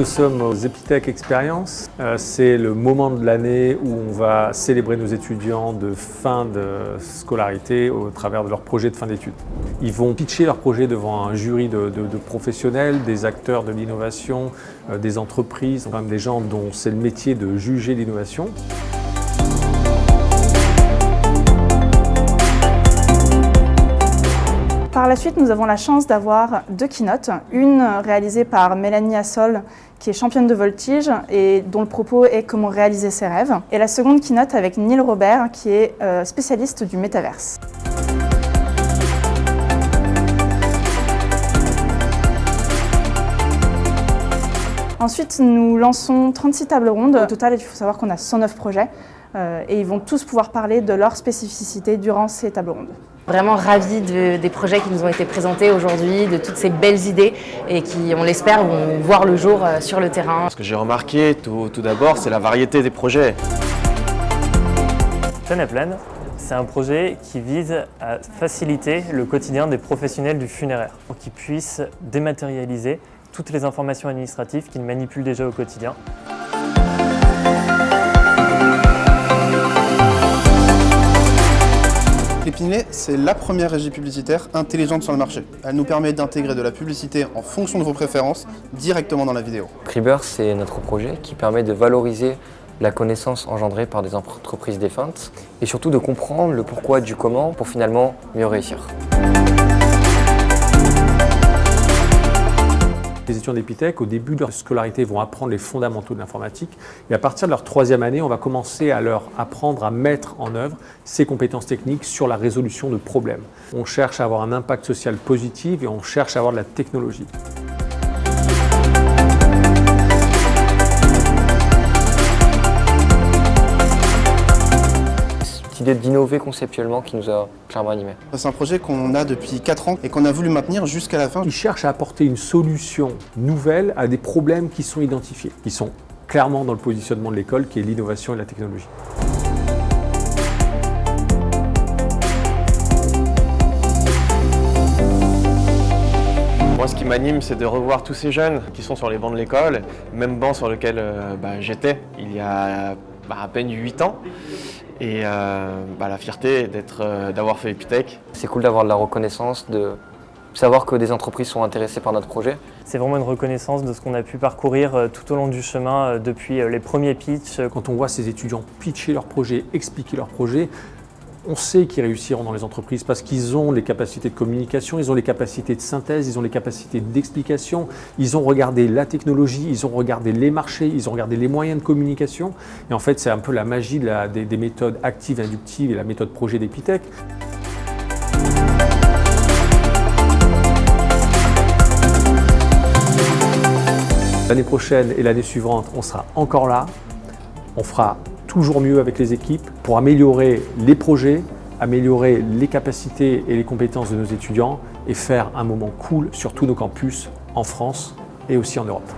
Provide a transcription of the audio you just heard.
nous sommes aux Epitech Experience. C'est le moment de l'année où on va célébrer nos étudiants de fin de scolarité au travers de leur projet de fin d'études. Ils vont pitcher leur projet devant un jury de professionnels, des acteurs de l'innovation, des entreprises, même des gens dont c'est le métier de juger l'innovation. Par la suite, nous avons la chance d'avoir deux keynotes, une réalisée par Mélanie Assol, qui est championne de voltige et dont le propos est comment réaliser ses rêves, et la seconde keynote avec Neil Robert, qui est spécialiste du métaverse. Ensuite, nous lançons 36 tables rondes. Au total, il faut savoir qu'on a 109 projets et ils vont tous pouvoir parler de leur spécificité durant ces tables rondes. Vraiment ravie des projets qui nous ont été présentés aujourd'hui, de toutes ces belles idées et qui, on l'espère, vont voir le jour sur le terrain. Ce que j'ai remarqué tout d'abord, c'est la variété des projets. Teneplan, c'est un projet qui vise à faciliter le quotidien des professionnels du funéraire pour qu'ils puissent dématérialiser toutes les informations administratives qu'ils manipulent déjà au quotidien. Epinley, c'est la première régie publicitaire intelligente sur le marché. Elle nous permet d'intégrer de la publicité en fonction de vos préférences directement dans la vidéo. Tribber, c'est notre projet qui permet de valoriser la connaissance engendrée par des entreprises défuntes et surtout de comprendre le pourquoi du comment pour finalement mieux réussir. Les étudiants d'Epitech, au début de leur scolarité, vont apprendre les fondamentaux de l'informatique et à partir de leur troisième année, on va commencer à leur apprendre à mettre en œuvre ces compétences techniques sur la résolution de problèmes. On cherche à avoir un impact social positif et on cherche à avoir de la technologie. L'idée d'innover conceptuellement qui nous a clairement animés. C'est un projet qu'on a depuis 4 ans et qu'on a voulu maintenir jusqu'à la fin. Ils cherchent à apporter une solution nouvelle à des problèmes qui sont identifiés, qui sont clairement dans le positionnement de l'école, qui est l'innovation et la technologie. Moi, ce qui m'anime, c'est de revoir tous ces jeunes qui sont sur les bancs de l'école, même banc sur lequel j'étais il y a à peine 8 ans. Et la fierté d'avoir fait Epitech. C'est cool d'avoir de la reconnaissance, de savoir que des entreprises sont intéressées par notre projet. C'est vraiment une reconnaissance de ce qu'on a pu parcourir tout au long du chemin depuis les premiers pitchs. Quand on voit ces étudiants pitcher leur projet, expliquer leur projet, on sait qu'ils réussiront dans les entreprises parce qu'ils ont les capacités de communication, ils ont les capacités de synthèse, ils ont les capacités d'explication, ils ont regardé la technologie, ils ont regardé les marchés, ils ont regardé les moyens de communication. Et en fait, c'est un peu la magie des méthodes actives, inductives et la méthode projet d'Epitech. L'année prochaine et l'année suivante, on sera encore là, on fera toujours mieux avec les équipes pour améliorer les projets, améliorer les capacités et les compétences de nos étudiants et faire un moment cool sur tous nos campus en France et aussi en Europe.